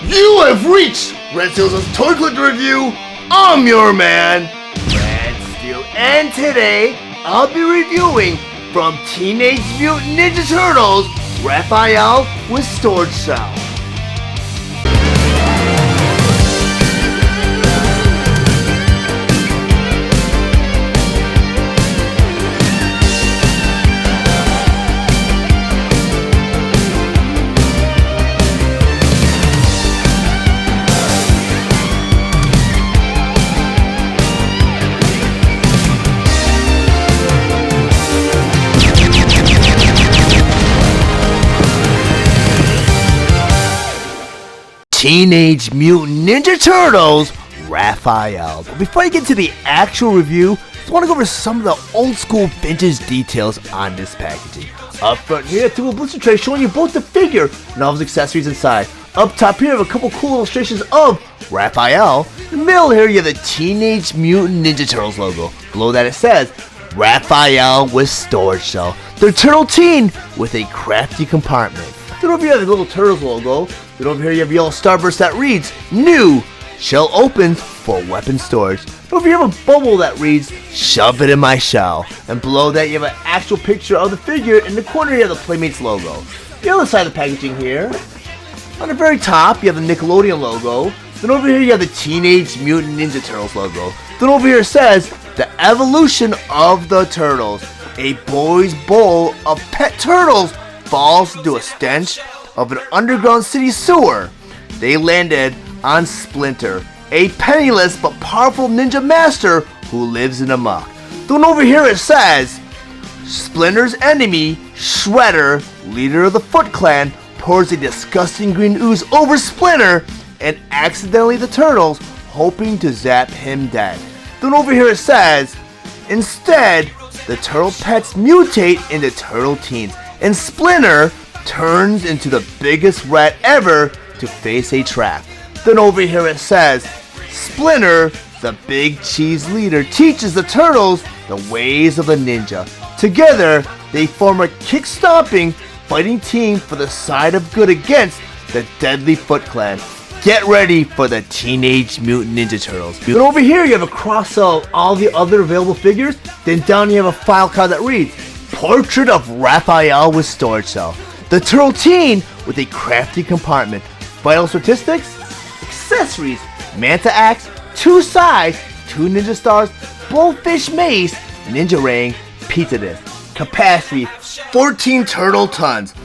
You have reached Red Steele's Toy Collector Review. I'm your man, Red Steele, and today I'll be reviewing from Teenage Mutant Ninja Turtles, Raphael with Storage Cell. Teenage Mutant Ninja Turtles, Raphael. But before I get to the actual review, I just want to go over some of the old school vintage details on this packaging. Up front here, through a blister tray showing you both the figure and all his accessories inside. Up top here, I have a couple cool illustrations of Raphael. In the middle here, you have the Teenage Mutant Ninja Turtles logo. Below that it says, Raphael with Storage Cell. The turtle teen with a crafty compartment. Then over here, you have the little Turtles logo. Then over here, you have yellow starburst that reads, New! Shell opens for weapon storage. Then over here, you have a bubble that reads, Shove it in my shell. And below that, you have an actual picture of the figure. In the corner, you have the Playmates logo. The other side of the packaging here, on the very top, you have the Nickelodeon logo. Then over here, you have the Teenage Mutant Ninja Turtles logo. Then over here, it says, The Evolution of the Turtles. A boy's bowl of pet turtles falls into a stench of an underground city sewer. They landed on Splinter, a penniless but powerful ninja master who lives in amok. Then over here it says, Splinter's enemy, Shredder, leader of the Foot Clan, pours a disgusting green ooze over Splinter and accidentally the turtles, hoping to zap him dead. Then over here it says, instead, the turtle pets mutate into turtle teens, and Splinter turns into the biggest rat ever to face a trap. Then over here it says, Splinter, the big cheese leader, teaches the turtles the ways of a ninja. Together, they form a kick-stomping, fighting team for the side of good against the deadly Foot Clan. Get ready for the Teenage Mutant Ninja Turtles. Then over here you have a cross-sell of all the other available figures. Then down you have a file card that reads, Portrait of Raphael with Storage Cell. The Turtle Teen with a crafty compartment. Vital statistics, accessories, Manta Axe, 2 sides, 2 Ninja Stars, Blowfish Mace, Ninja Ring, Pizza Disc. Capacity, 14 turtle tons.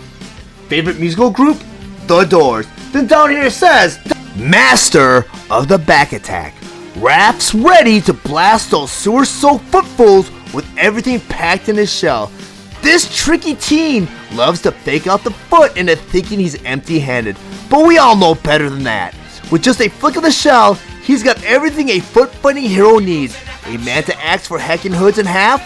Favorite musical group? The Doors. Then down here it says, Master of the Back Attack. Raph's ready to blast those sewer-soaked footfalls with everything packed in his shell. This tricky teen loves to fake out the foot into thinking he's empty-handed, but we all know better than that. With just a flick of the shell, he's got everything a foot-fighting hero needs. A Manta Axe for hacking hoods in half,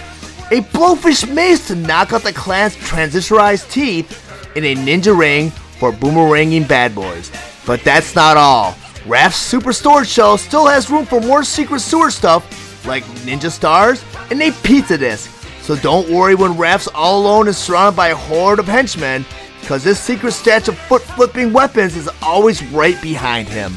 a Blowfish Mace to knock out the clan's transitionized teeth, and a Ninja Ring for boomeranging bad boys. But that's not all. Raph's Super Storage Shell still has room for more secret sewer stuff like Ninja Stars and a Pizza Disc. So don't worry when Raph's all alone and surrounded by a horde of henchmen, because this secret stash of foot-flipping weapons is always right behind him.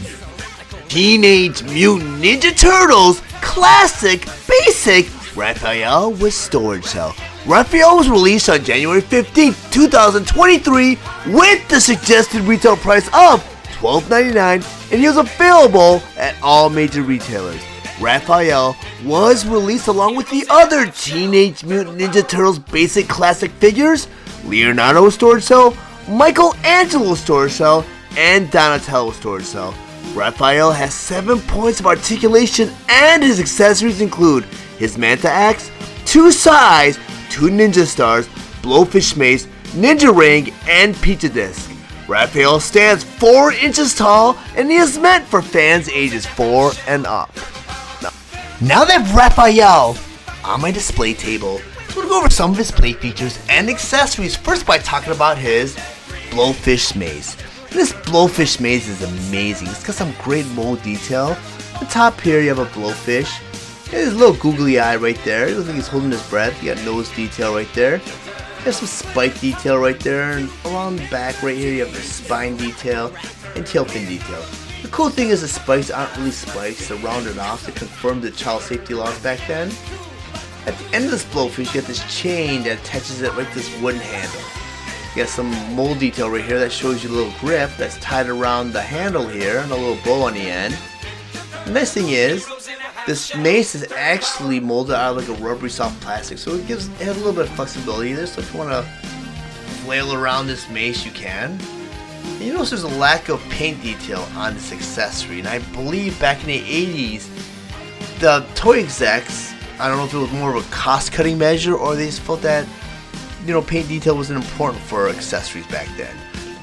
Teenage Mutant Ninja Turtles Classic Basic Raphael with Storage Cell. Raphael was released on January 15, 2023 with the suggested retail price of $12.99 and he was available at all major retailers. Raphael was released along with the other Teenage Mutant Ninja Turtles basic classic figures, Leonardo Storage Cell, Michelangelo Storage Cell, and Donatello Storage Cell. Raphael has 7 points of articulation and his accessories include his Manta Axe, 2 sides, 2 Ninja Stars, Blowfish Mace, Ninja Ring, and Pizza Disc. Raphael stands 4 inches tall and he is meant for fans ages 4 and up. Now that Raphael on my display table, I'm going to go over some of his play features and accessories first by talking about his Blowfish Mace. This Blowfish Mace is amazing. It's got some great mold detail. At the top here you have a blowfish. His little googly eye right there. It looks like he's holding his breath. You got nose detail right there. There's some spike detail right there, and around the back right here you have the spine detail and tail fin detail. The cool thing is the spikes aren't really spikes, they're rounded off to confirm the child safety laws back then. At the end of this blowfish, you get this chain that attaches it right to this wooden handle. You got some mold detail right here that shows you a little grip that's tied around the handle here and a little bow on the end. The nice thing is, this mace is actually molded out of like a rubbery soft plastic, so it has a little bit of flexibility there, so if you want to flail around this mace you can. And you notice there's a lack of paint detail on this accessory, and I believe back in the 80s, the toy execs, I don't know if it was more of a cost-cutting measure or they just felt that, you know, paint detail wasn't important for accessories back then.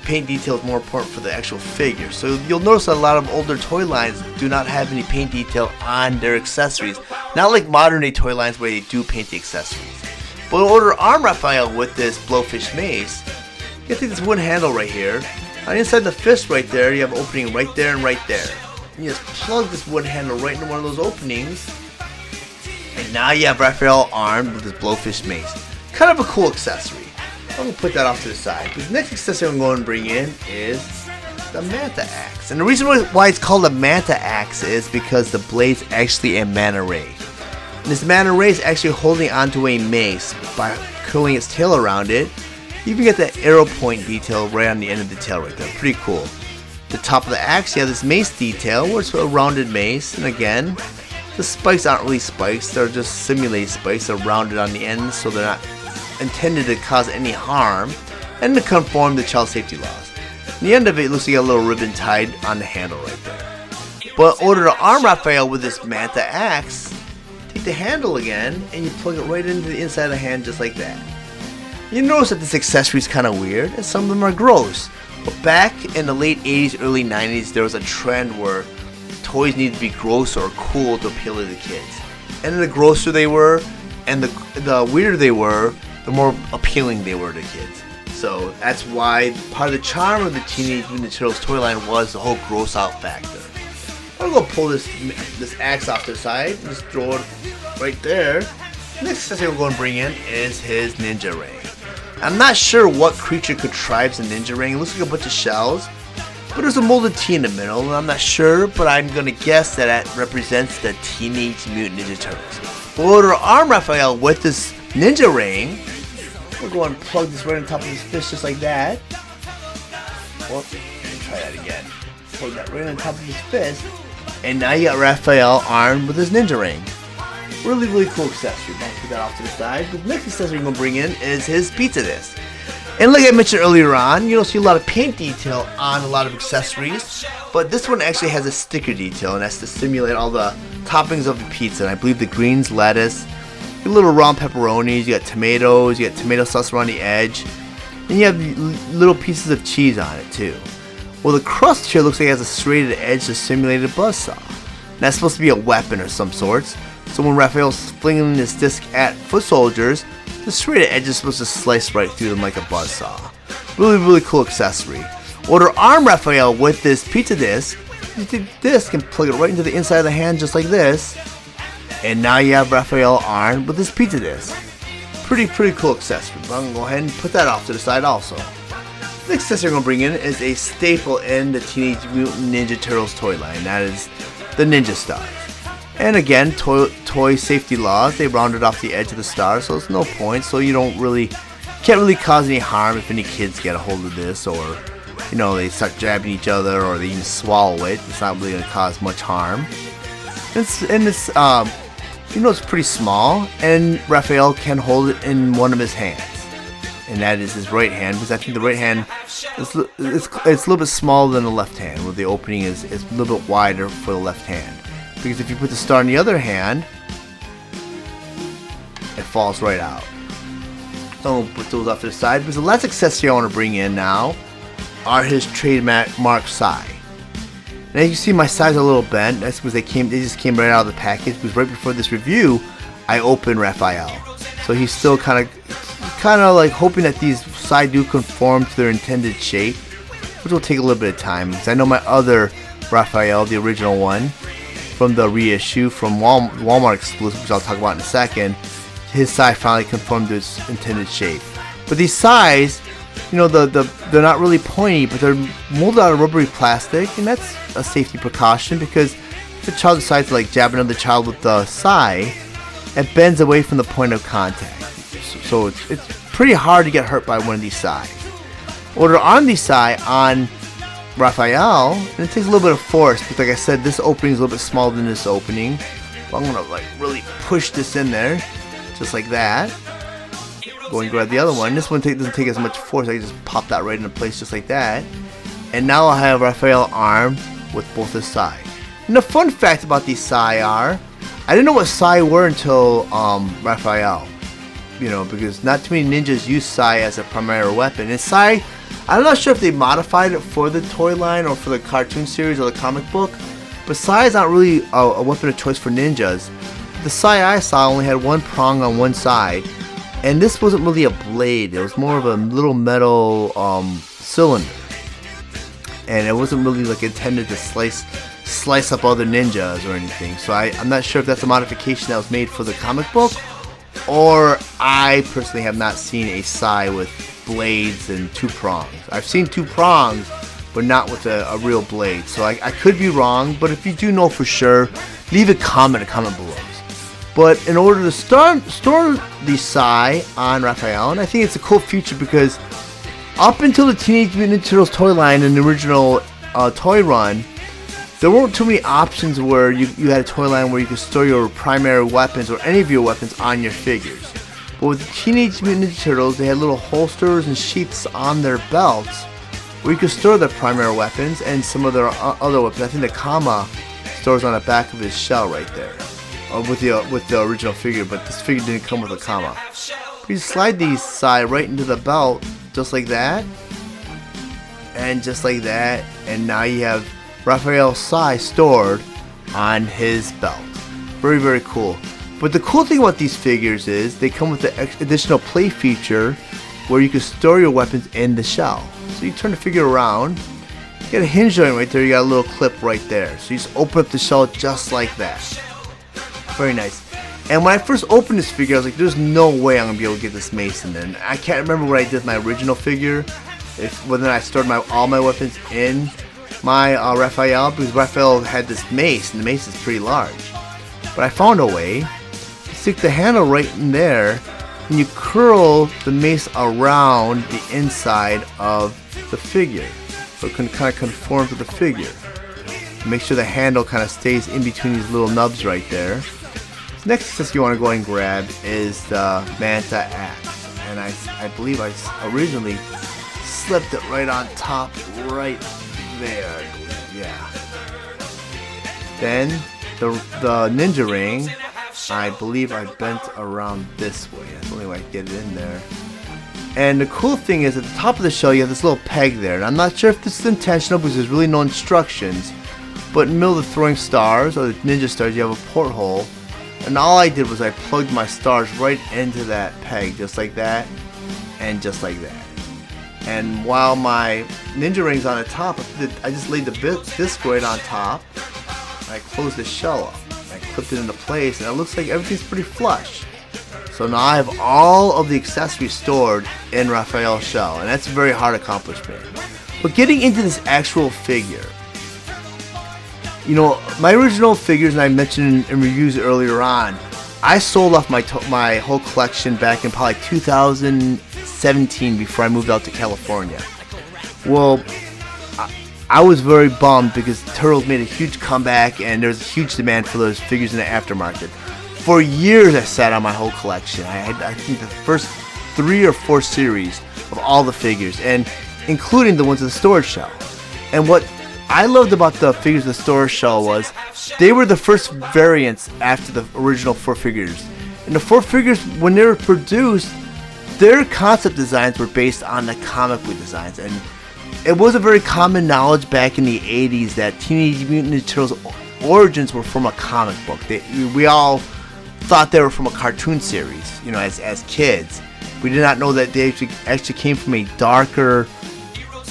Paint detail is more important for the actual figure. So you'll notice that a lot of older toy lines do not have any paint detail on their accessories. Not like modern day toy lines where they do paint the accessories. But in order to arm Raphael with this blowfish mace, you have to take this wooden handle right here. On the inside of the fist right there, you have an opening right there and right there. You just plug this wooden handle right into one of those openings. And now you have Raphael armed with this blowfish mace. Kind of a cool accessory. I'm going to put that off to the side. The next accessory I'm going to bring in is the Manta Axe. And the reason why it's called a Manta Axe is because the blade's actually a manta ray. And this manta ray is actually holding onto a mace by curling its tail around it. You even get that arrow point detail right on the end of the tail right there. Pretty cool. The top of the axe, you have this mace detail where it's a rounded mace. And again, the spikes aren't really spikes. They're just simulated spikes. They're rounded on the ends so they're not intended to cause any harm and to conform to child safety laws. At the end of it, looks like a little ribbon tied on the handle right there. But in order to arm Raphael with this Manta Axe, take the handle again and you plug it right into the inside of the hand just like that. You notice that this accessory is kind of weird and some of them are gross. But back in the late 80s, early 90s, there was a trend where toys needed to be gross or cool to appeal to the kids. And the grosser they were and the weirder they were, the more appealing they were to kids. So that's why part of the charm of the Teenage Mutant Ninja Turtles toy line was the whole gross out factor. I'm gonna pull this axe off to the side and just throw it right there. The next accessory we're going to bring in is his ninja ring. I'm not sure what creature contrives a ninja ring. It looks like a bunch of shells, but there's a molded T in the middle, and I'm not sure, but I'm gonna guess that represents the Teenage Mutant Ninja Turtles. In order to arm Raphael with this ninja ring, we're going to plug this right on top of his fist just like that. Well, let me try that again. Plug that right on top of his fist. And now you got Raphael armed with his ninja ring. Really, really cool accessory. I'll put that off to the side. The next accessory I'm going to bring in is his pizza disc. And like I mentioned earlier on, you don't see a lot of paint detail on a lot of accessories. But this one actually has a sticker detail, and that's to simulate all the toppings of the pizza. And I believe the greens, lettuce, little round pepperonis, you got tomatoes, you got tomato sauce around the edge, and you have little pieces of cheese on it too. Well, the crust here looks like it has a serrated edge to simulate a buzzsaw. And that's supposed to be a weapon of some sorts. So when Raphael's flinging this disc at foot soldiers, the serrated edge is supposed to slice right through them like a buzzsaw. Really, really cool accessory. Or to arm Raphael with this pizza disc, you take the disc and plug it right into the inside of the hand just like this. And now you have Raphael armed with this pizza disc. Pretty cool accessory. But I'm going to go ahead and put that off to the side also. The next accessory I'm going to bring in is a staple in the Teenage Mutant Ninja Turtles toy line. That is the Ninja Star. And again, toy safety laws, they rounded off the edge of the star, so it's no point. So you can't really cause any harm if any kids get a hold of this, or you know, they start jabbing each other, or they even swallow it. It's not really going to cause much harm. You know, it's pretty small, and Raphael can hold it in one of his hands, and that is his right hand, because I think the right hand is it's a little bit smaller than the left hand, where the opening is a little bit wider for the left hand. Because if you put the star in the other hand, it falls right out. So I'm going to put those off to the side, because the last accessory I want to bring in now are his trademark sai. And as you see, my sides are a little bent. That's because they just came right out of the package. Because right before this review, I opened Raphael, so he's still kind of like hoping that these sai do conform to their intended shape, which will take a little bit of time. Because I know my other Raphael, the original one from the reissue from Walmart exclusive, which I'll talk about in a second, his sai finally conformed to its intended shape. But these sais, you know, they're not really pointy, but they're molded out of rubbery plastic, and that's a safety precaution because if a child decides to like jab another child with the sai, it bends away from the point of contact. So it's pretty hard to get hurt by one of these sais. Order on these sai on Raphael, and it takes a little bit of force, because like I said, this opening is a little bit smaller than this opening. So I'm gonna like really push this in there, just like that. Go and grab the other one. This one doesn't take as much force. I can just pop that right into place just like that. And now I have Raphael armed with both his sai. And the fun fact about these sai are, I didn't know what sai were until Raphael. You know, because not too many ninjas use sai as a primary weapon. And sai, I'm not sure if they modified it for the toy line or for the cartoon series or the comic book, but sai is not really a weapon of choice for ninjas. The sai I saw only had one prong on one side, and this wasn't really a blade. It was more of a little metal cylinder, and it wasn't really like intended to slice up other ninjas or anything. So I'm not sure if that's a modification that was made for the comic book, or I personally have not seen a sai with blades and two prongs. I've seen two prongs, but not with a real blade. So I could be wrong, but if you do know for sure, leave a comment below. But in order to store the sai on Raphael, and I think it's a cool feature because up until the Teenage Mutant Ninja Turtles toy line in the original toy run, there weren't too many options where you had a toy line where you could store your primary weapons or any of your weapons on your figures. But with the Teenage Mutant Ninja Turtles, they had little holsters and sheaths on their belts where you could store their primary weapons and some of their other weapons. I think the Kama stores on the back of his shell right there. With the original figure, but this figure didn't come with a Kama. You slide these sai right into the belt, just like that, and just like that, and now you have Raphael's sai stored on his belt. Very, very cool. But the cool thing about these figures is they come with the additional play feature where you can store your weapons in the shell. So you turn the figure around, you got a hinge joint right there, you got a little clip right there. So you just open up the shell just like that. Very nice. And when I first opened this figure, I was like, there's no way I'm going to be able to get this mace in there. And I can't remember what I did with my original figure, whether I stored all my weapons in my Raphael, because Raphael had this mace, and the mace is pretty large. But I found a way to stick the handle right in there, and you curl the mace around the inside of the figure, so it can kind of conform to the figure. Make sure the handle kind of stays in between these little nubs right there. Next accessory you want to go and grab is the Manta axe, and I believe I originally slipped it right on top, right there, I believe. Yeah. Then the ninja ring, I believe I bent around this way. That's the only way I can get it in there. And the cool thing is at the top of the shell you have this little peg there, and I'm not sure if this is intentional because there's really no instructions, but in the middle of the throwing stars or the ninja stars you have a porthole. And all I did was I plugged my stars right into that peg, just like that, and just like that. And while my ninja ring's on the top, I just laid the disc right on top, and I closed the shell up. I clipped it into place, and it looks like everything's pretty flush. So now I have all of the accessories stored in Raphael's shell, and that's a very hard accomplishment. But getting into this actual figure, you know, my original figures, and I mentioned in reviews earlier on, I sold off my whole collection back in probably 2017 before I moved out to California. Well, I was very bummed because Turtles made a huge comeback and there's a huge demand for those figures in the aftermarket. For years I sat on my whole collection. I had, I think, the first 3 or 4 series of all the figures, and including the ones in the storage shell. And what I loved about the figures in the storage shell was they were the first variants after the original 4 figures. And the 4 figures, when they were produced, their concept designs were based on the comic book designs. And it was a very common knowledge back in the 80s that Teenage Mutant Ninja Turtles origins were from a comic book. We all thought they were from a cartoon series, you know, as kids. We did not know that they actually came from a darker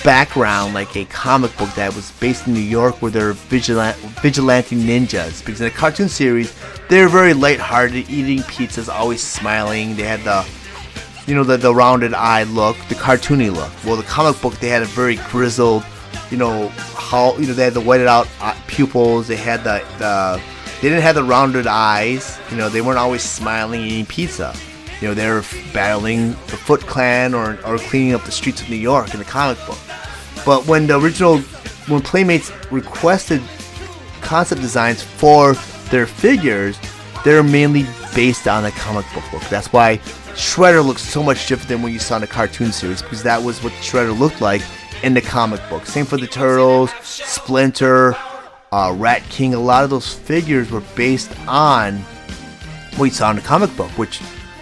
background, like a comic book that was based in New York where they're vigilante ninjas. Because in the cartoon series, they were very lighthearted, eating pizzas, always smiling. They had the you know, the rounded eye look, the cartoony look. Well, the comic book, they had a very grizzled, you know, how, you know, they had the whited out pupils. They had they didn't have the rounded eyes. You know, they weren't always smiling and eating pizza. You know, they were battling the Foot Clan or cleaning up the streets of New York in the comic book. But when Playmates requested concept designs for their figures, they're mainly based on the comic book look. That's why Shredder looks so much different than what you saw in the cartoon series, because that was what Shredder looked like in the comic book. Same for the Turtles, Splinter, Rat King. A lot of those figures were based on what you saw in the comic book, which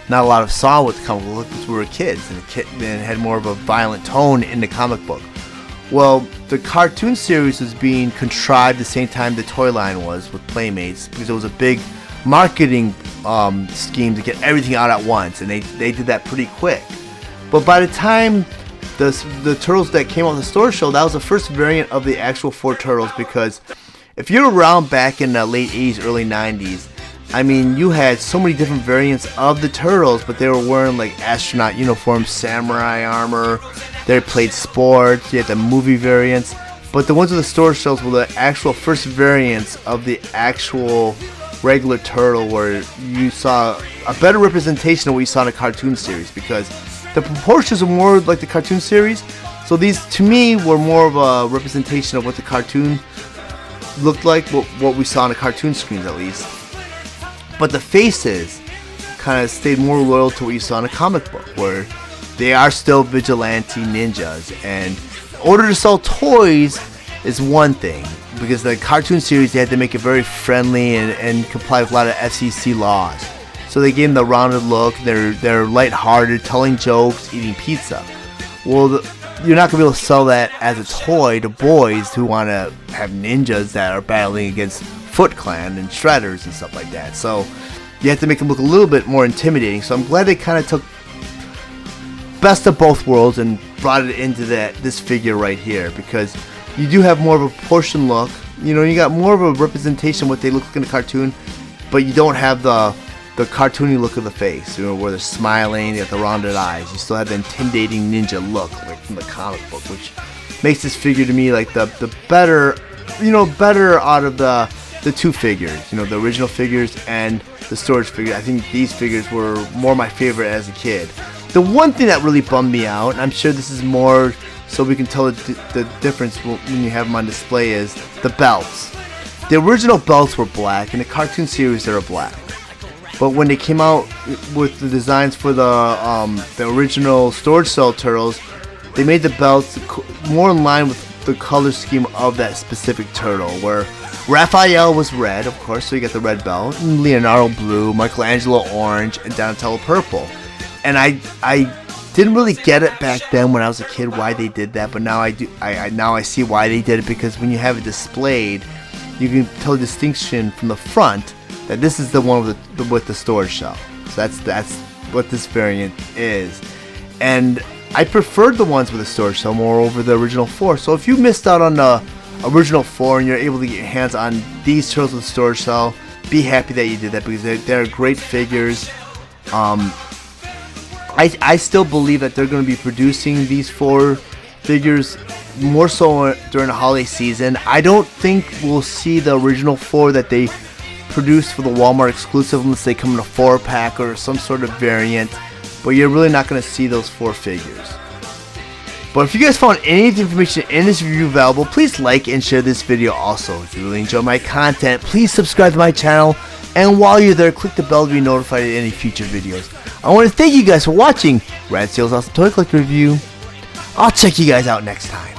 not a lot of us saw with the comic book because we were kids, and it had more of a violent tone in the comic book. Well, the cartoon series was being contrived the same time the toy line was with Playmates, because it was a big marketing scheme to get everything out at once, and they did that pretty quick. But by the time the Turtles that came on the store show, that was the first variant of the actual 4 Turtles, because if you're around back in the late 80s, early 90s, I mean, you had so many different variants of the Turtles, but they were wearing like astronaut uniforms, samurai armor. They played sports. You had the movie variants, but the ones with the store shells were the actual first variants of the actual regular turtle, where you saw a better representation of what you saw in the cartoon series, because the proportions were more like the cartoon series. So these, to me, were more of a representation of what the cartoon looked like, what we saw on the cartoon screens at least. But the faces kind of stayed more loyal to what you saw in a comic book, where they are still vigilante ninjas. And in order to sell toys is one thing, because the cartoon series, they had to make it very friendly and comply with a lot of FCC laws. So they gave them the rounded look. They're lighthearted, telling jokes, eating pizza. Well, you're not gonna be able to sell that as a toy to boys who want to have ninjas that are battling against Foot Clan and Shredders and stuff like that. So you have to make them look a little bit more intimidating. So I'm glad they kind of took best of both worlds and brought it into this figure right here, because you do have more of a proportion look. You know, you got more of a representation of what they look like in the cartoon, but you don't have the cartoony look of the face, you know, where they're smiling, they have the rounded eyes. You still have the intimidating ninja look like from the comic book, which makes this figure to me like the better, you know, better out of the 2 figures, you know, the original figures and the storage figure. I think these figures were more my favorite as a kid. The one thing that really bummed me out, and I'm sure this is more so we can tell the difference when you have them on display, is the belts. The original belts were black. In the cartoon series, they were black. But when they came out with the designs for the original Storage Cell Turtles, they made the belts more in line with the color scheme of that specific turtle, where Raphael was red, of course, so you get the red belt, and Leonardo blue, Michelangelo orange, and Donatello purple. And I didn't really get it back then when I was a kid why they did that, but now I do. Now I see why they did it, because when you have it displayed, you can tell the distinction from the front that this is the one with the storage shell. So that's what this variant is. And I preferred the ones with the storage shell more over the original 4. So if you missed out on the original 4 and you're able to get your hands on these turtles with storage cell, be happy that you did that, because they're great figures. I still believe that they're going to be producing these 4 figures more so during the holiday season. I don't think we'll see the original 4 that they produced for the Walmart exclusive unless they come in a 4-pack or some sort of variant, but you're really not going to see those 4 figures. But if you guys found any of the information in this review valuable, please like and share this video. Also, if you really enjoy my content, please subscribe to my channel, and while you're there, click the bell to be notified of any future videos. I want to thank you guys for watching Steele's Awesome Toy Collector Review. I'll check you guys out next time.